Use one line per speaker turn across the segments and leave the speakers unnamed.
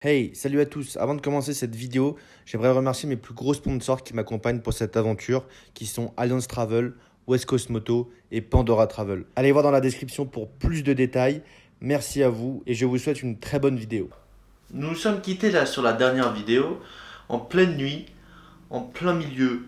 Hey, salut à tous. Avant de commencer cette vidéo, j'aimerais remercier mes plus gros sponsors qui m'accompagnent pour cette aventure, qui sont Alliance Travel, West Coast Moto et Pandora Travel. Allez voir dans la description pour plus de détails. Merci à vous et je vous souhaite une très bonne vidéo. Nous nous sommes quittés là sur la dernière vidéo, en pleine nuit, en plein milieu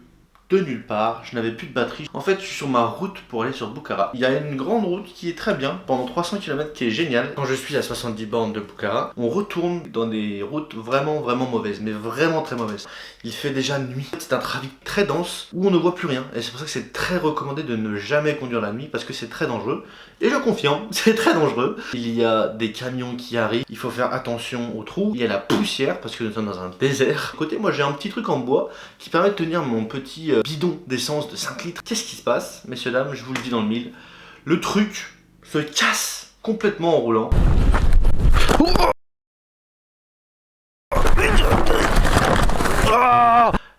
de nulle part, je n'avais plus de batterie. En fait, je suis sur ma route pour aller sur Bukhara. Il y a une grande route qui est très bien, pendant 300 km, qui est géniale. Quand je suis à 70 bornes de Bukhara, on retourne dans des routes vraiment mauvaises, mais vraiment très mauvaises. Il fait déjà nuit. C'est un trafic très dense où on ne voit plus rien. Et c'est pour ça que c'est très recommandé de ne jamais conduire la nuit parce que c'est très dangereux. Et je confirme, c'est très dangereux. Il y a des camions qui arrivent. Il faut faire attention aux trous. Il y a la poussière parce que nous sommes dans un désert. À côté, moi j'ai un petit truc en bois qui permet de tenir mon petit bidon d'essence de 5 litres. Qu'est-ce qui se passe, messieurs, dames? Je vous le dis dans le mille. Le truc se casse complètement en roulant.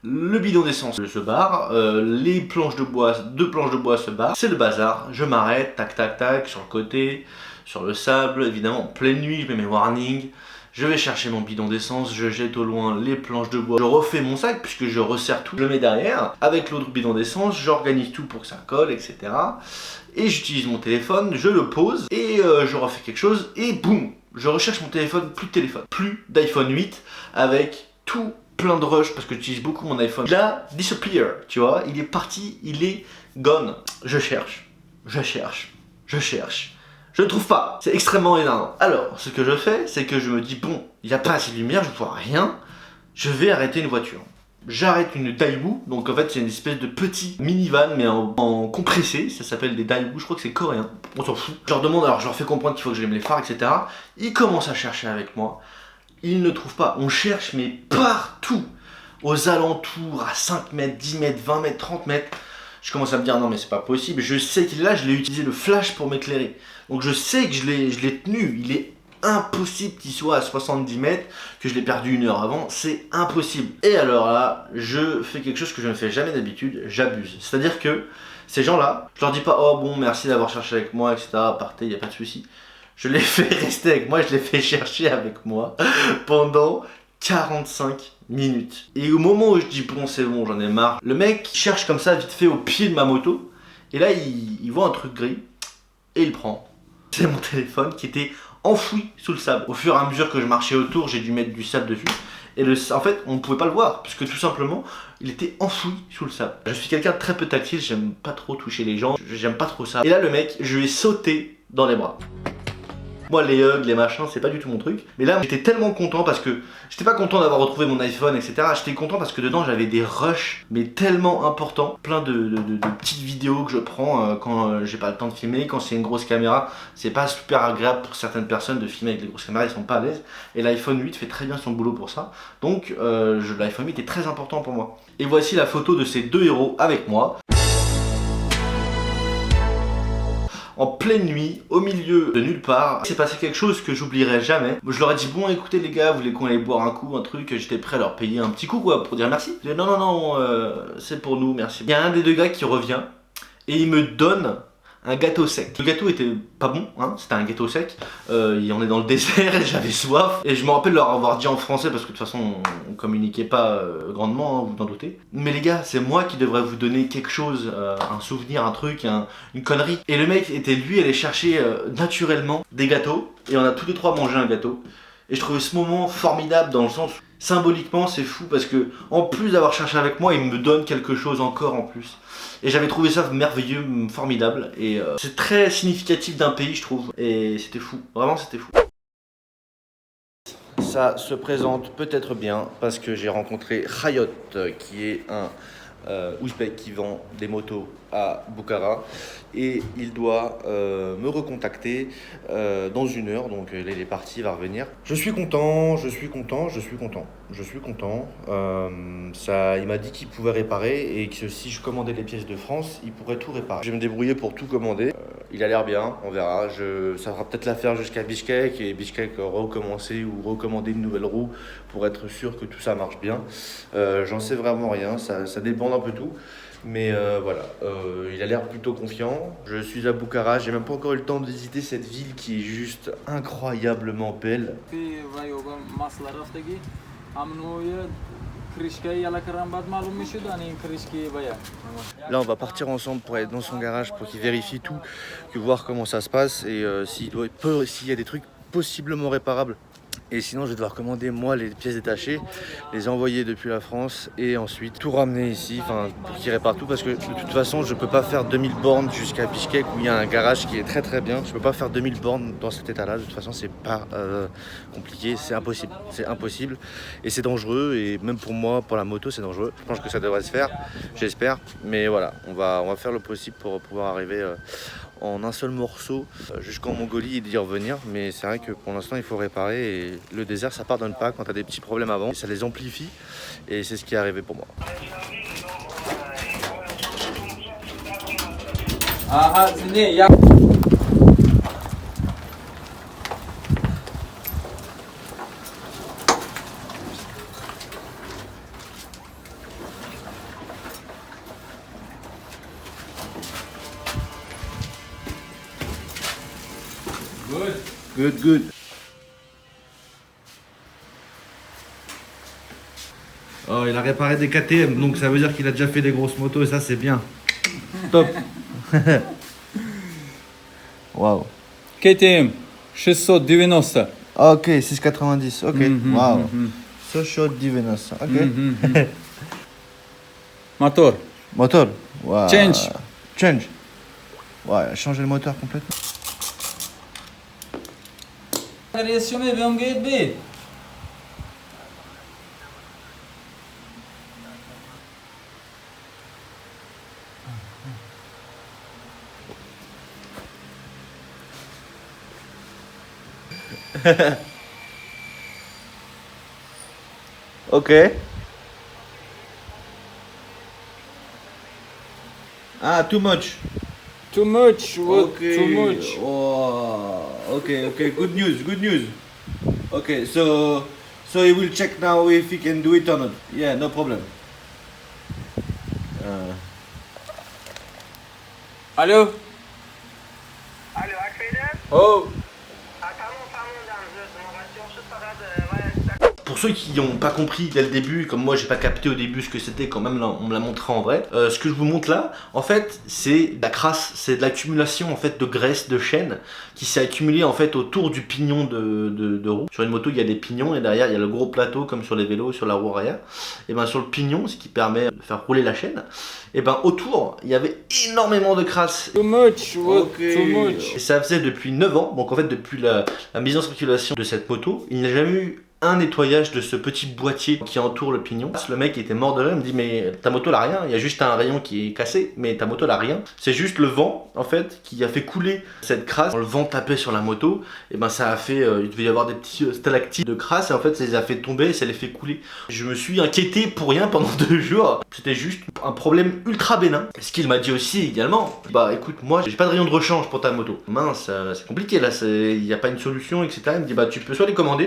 Le bidon d'essence se barre, les planches de bois, deux planches de bois se barrent, c'est le bazar, je m'arrête, tac tac tac, sur le côté, sur le sable, évidemment en pleine nuit, je mets mes warnings, je vais chercher mon bidon d'essence, je jette au loin les planches de bois, je refais mon sac puisque je resserre tout, je le mets derrière, avec l'autre bidon d'essence, j'organise tout pour que ça colle, etc. Et j'utilise mon téléphone, je le pose, et je refais quelque chose, et boum, je recherche mon téléphone, plus d'iPhone 8, avec tout plein de rush parce que j'utilise beaucoup mon iPhone. Il a disappear, tu vois, il est parti, il est gone. Je cherche, je ne trouve pas. C'est extrêmement énervant. Alors, ce que je fais, c'est que je me dis, bon, il n'y a pas assez de lumière, je ne vois rien, je vais arrêter une voiture. J'arrête une Daewoo, donc en fait c'est une espèce de petit minivan mais en compressé, ça s'appelle des Daewoo, je crois que c'est coréen, on s'en fout. Je leur demande, alors je leur fais comprendre qu'il faut que j'aime les phares, etc. Ils commencent à chercher avec moi. Il ne trouve pas. On cherche, mais partout. Aux alentours, à 5 mètres, 10 mètres, 20 mètres, 30 mètres. Je commence à me dire, non mais c'est pas possible. Je sais qu'il est là, je l'ai utilisé le flash pour m'éclairer. Donc je sais que je l'ai tenu. Il est impossible qu'il soit à 70 mètres, que je l'ai perdu une heure avant. C'est impossible. Et alors là, je fais quelque chose que je ne fais jamais d'habitude. J'abuse. C'est-à-dire que ces gens-là, je leur dis pas, oh bon, merci d'avoir cherché avec moi, etc. Partez, il n'y a pas de souci. Je l'ai fait rester avec moi, je l'ai fait chercher avec moi pendant 45 minutes. Et au moment où je dis bon c'est bon, j'en ai marre, le mec cherche comme ça vite fait au pied de ma moto. Et là il voit un truc gris et il prend. C'est mon téléphone qui était enfoui sous le sable. Au fur et à mesure que je marchais autour, j'ai dû mettre du sable dessus. Et en fait, on ne pouvait pas le voir, puisque tout simplement, il était enfoui sous le sable. Je suis quelqu'un de très peu tactile, j'aime pas trop toucher les gens, j'aime pas trop ça. Et là, le mec, je lui ai sauté dans les bras. Moi, les hugs, les machins, c'est pas du tout mon truc. Mais là, j'étais tellement content parce que j'étais pas content d'avoir retrouvé mon iPhone, etc. J'étais content parce que dedans, j'avais des rushs, mais tellement importants. Plein de petites vidéos que je prends quand j'ai pas le temps de filmer. Quand c'est une grosse caméra, c'est pas super agréable pour certaines personnes de filmer avec des grosses caméras, ils sont pas à l'aise. Et l'iPhone 8 fait très bien son boulot pour ça. Donc, l'iPhone 8 est très important pour moi. Et voici la photo de ces deux héros avec moi. En pleine nuit, au milieu de nulle part. C'est passé quelque chose que j'oublierai jamais. Je leur ai dit, bon écoutez les gars, vous voulez qu'on aille boire un coup, un truc, j'étais prêt à leur payer un petit coup quoi, pour dire merci. Je dis, non, c'est pour nous, merci. Il y a un des deux gars qui revient et il me donne un gâteau sec. Le gâteau était pas bon, hein, c'était un gâteau sec. On est dans le désert et j'avais soif. Et je me rappelle leur avoir dit en français parce que de toute façon on communiquait pas grandement, hein, vous en doutez. Mais les gars, c'est moi qui devrais vous donner quelque chose, un souvenir, un truc, une connerie. Et le mec était lui allé chercher naturellement des gâteaux. Et on a tous les trois mangé un gâteau. Et je trouvais ce moment formidable dans le sens où symboliquement c'est fou parce que en plus d'avoir cherché avec moi, il me donne quelque chose encore en plus. Et j'avais trouvé ça merveilleux, formidable. Et c'est très significatif d'un pays, je trouve. Et c'était fou. Vraiment, c'était fou. Ça se présente peut-être bien parce que j'ai rencontré Khayot, qui est un Ouzbek qui vend des motos à Bukhara. Et il doit me recontacter dans une heure. Donc il est parti, il va revenir. Je suis content. Ça, il m'a dit qu'il pouvait réparer et que si je commandais les pièces de France, il pourrait tout réparer. Je vais me débrouiller pour tout commander. Il a l'air bien, on verra. Ça fera peut-être l'affaire jusqu'à Bishkek et Bishkek recommencer ou recommander une nouvelle roue pour être sûr que tout ça marche bien. J'en sais vraiment rien, ça dépend un peu tout. Mais voilà, il a l'air plutôt confiant. Je suis à Bukhara, j'ai même pas encore eu le temps de visiter cette ville qui est juste incroyablement belle. Là on va partir ensemble pour aller dans son garage pour qu'il vérifie tout, que voir comment ça se passe et s'il y a des trucs possiblement réparables. Et sinon je vais devoir commander moi les pièces détachées, les envoyer depuis la France et ensuite tout ramener ici, pour qu'il répare tout, parce que de toute façon je peux pas faire 2000 bornes jusqu'à Bishkek où il y a un garage qui est très très bien. Je peux pas faire 2000 bornes dans cet état là, de toute façon c'est pas compliqué, c'est impossible et c'est dangereux, et même pour moi, pour la moto c'est dangereux. Je pense que ça devrait se faire, j'espère, mais voilà, on va faire le possible pour pouvoir arriver en un seul morceau jusqu'en Mongolie et d'y revenir. Mais c'est vrai que pour l'instant il faut réparer, et le désert ça pardonne pas quand tu as des petits problèmes avant, ça les amplifie, et c'est ce qui est arrivé pour moi. Good. Oh, il a réparé des KTM, donc ça veut dire qu'il a déjà fait des grosses motos, et ça c'est bien. Top. Waouh.
KTM 690.
Ok, 690, ok. Waouh. 690, ok.
Motor.
Moteur. Wow.
Change.
Ouais, changer le moteur complètement. Ok. Ah, too much.
Too much.
Okay.
Too much.
Oh, okay. Good news. Okay, so he will check now if he can do it or not. Yeah, no problem.
Allô?
Alo, Akbey'den.
Oh.
Tamam dans ma voiture, je serai de...
Pour ceux qui n'ont pas compris dès le début, comme moi j'ai pas capté au début ce que c'était, quand même là, on me l'a montré en vrai. Ce que je vous montre là, en fait, c'est de la crasse, c'est de l'accumulation en fait de graisse, de chaîne qui s'est accumulée en fait autour du pignon de roue. Sur une moto, il y a des pignons et derrière il y a le gros plateau comme sur les vélos, sur la roue arrière. Et ben sur le pignon, ce qui permet de faire rouler la chaîne, et ben autour, il y avait énormément de crasse.
Too much.
Okay.
Too much.
Et ça faisait depuis 9 ans, donc en fait depuis la mise en circulation de cette moto, il n'y a jamais eu un nettoyage de ce petit boîtier qui entoure le pignon. Le mec était mort de rire, il me dit mais ta moto n'a rien, il y a juste un rayon qui est cassé, mais ta moto n'a rien. C'est juste le vent en fait qui a fait couler cette crasse. Quand le vent tapait sur la moto, et ben ça a fait, il devait y avoir des petits stalactites de crasse, et en fait ça les a fait tomber et ça les fait couler. Je me suis inquiété pour rien pendant 2 jours, c'était juste un problème ultra bénin. Ce qu'il m'a dit aussi également, bah écoute, moi j'ai pas de rayon de rechange pour ta moto. Mince, c'est compliqué là, il n'y a pas une solution, etc. Il me dit bah tu peux soit les commander,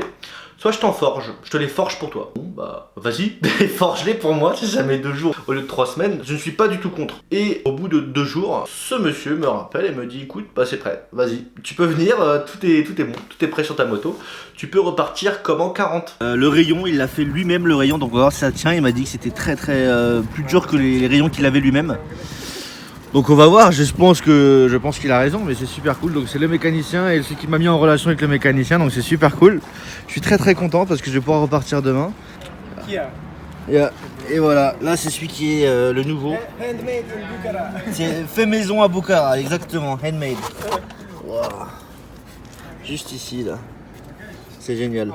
soit je t'en forge, je te les forge pour toi. Bon bah vas-y, forge-les pour moi, si ça met 2 jours au lieu de 3 semaines, je ne suis pas du tout contre. Et au bout de 2 jours, ce monsieur me rappelle et me dit écoute, bah c'est prêt, vas-y, tu peux venir, tout est bon, tout est prêt sur ta moto, tu peux repartir comme en 40. Le rayon, il l'a fait lui-même le rayon, donc on va voir si ça tient, il m'a dit que c'était très plus dur que les rayons qu'il avait lui-même. Donc on va voir, je pense qu'il a raison, mais c'est super cool. Donc c'est le mécanicien et celui qui m'a mis en relation avec le mécanicien, donc c'est super cool. Je suis très content parce que je vais pouvoir repartir demain. Et voilà, là c'est celui qui est le nouveau.
Handmade in Bukhara.
C'est fait maison à Bukhara, exactement, handmade. Wow. Juste ici là, c'est génial.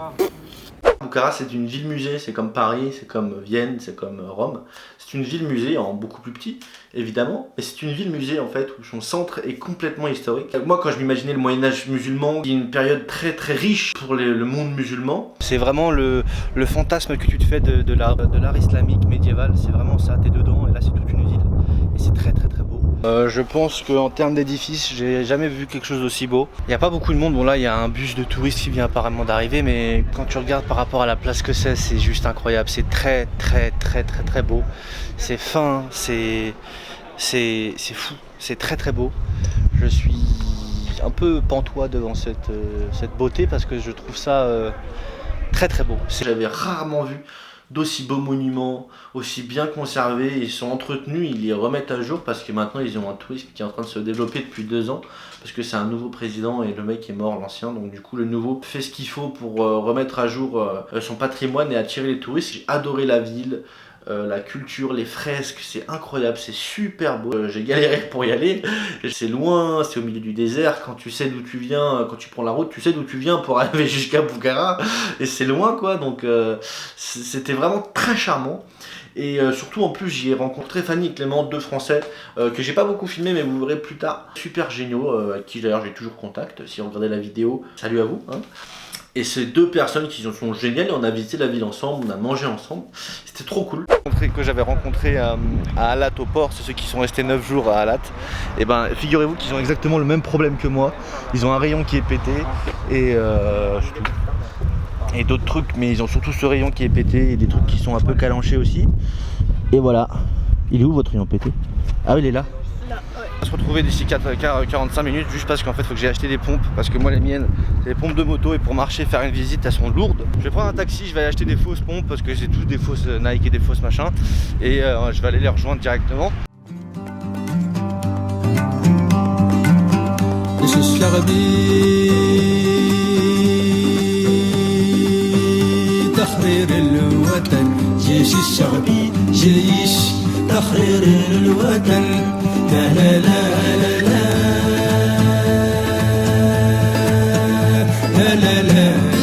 Bukhara c'est une ville-musée, c'est comme Paris, c'est comme Vienne, c'est comme Rome. C'est une ville-musée en beaucoup plus petit, évidemment, mais c'est une ville-musée en fait où son centre est complètement historique. Moi quand je m'imaginais le Moyen-Âge musulman, qui est une période très riche pour le monde musulman, c'est vraiment le fantasme que tu te fais de l'art islamique médiéval, c'est vraiment ça, t'es dedans et là c'est toute une ville et c'est très beau. Je pense qu'en termes d'édifice, j'ai jamais vu quelque chose d'aussi beau. Il n'y a pas beaucoup de monde. Bon là, il y a un bus de touristes qui vient apparemment d'arriver, mais quand tu regardes par rapport à la place que c'est juste incroyable. C'est très beau. C'est fin, c'est fou. C'est très beau. Je suis un peu pantois devant cette beauté parce que je trouve ça très beau. J'avais rarement vu d'aussi beaux monuments, aussi bien conservés, ils sont entretenus, ils les remettent à jour parce que maintenant ils ont un tourisme qui est en train de se développer depuis 2 ans parce que c'est un nouveau président et le mec est mort, l'ancien, donc du coup le nouveau fait ce qu'il faut pour remettre à jour son patrimoine et attirer les touristes. J'ai adoré la ville, la culture, les fresques, c'est incroyable, c'est super beau. J'ai galéré pour y aller, c'est loin, c'est au milieu du désert. Quand tu sais d'où tu viens, quand tu prends la route, tu sais d'où tu viens pour arriver jusqu'à Bukhara, et c'est loin quoi, donc c'était vraiment très charmant. Et surtout en plus j'y ai rencontré Fanny et Clément, 2 Français que j'ai pas beaucoup filmé mais vous verrez plus tard, super géniaux, avec qui d'ailleurs j'ai toujours contact. Si vous regardez la vidéo, salut à vous hein. Et ces 2 personnes qui sont géniales, et on a visité la ville ensemble, on a mangé ensemble, c'était trop cool. Que j'avais rencontré à Alat au port, c'est ceux qui sont restés 9 jours à Alat. Et ben figurez-vous qu'ils ont exactement le même problème que moi. Ils ont un rayon qui est pété et d'autres trucs, mais ils ont surtout ce rayon qui est pété et des trucs qui sont un peu calanchés aussi. Et voilà. Il est où votre rayon pété? Ah oui, il est là. On va se retrouver d'ici 45 minutes juste parce qu'en fait il faut que j'ai acheté des pompes parce que moi les miennes c'est des pompes de moto et pour marcher faire une visite elles sont lourdes. Je vais prendre un taxi, je vais aller acheter des fausses pompes parce que c'est tous des fausses Nike et des fausses machins et je vais aller les rejoindre directement.
لا لا لا لا لا لا لا لا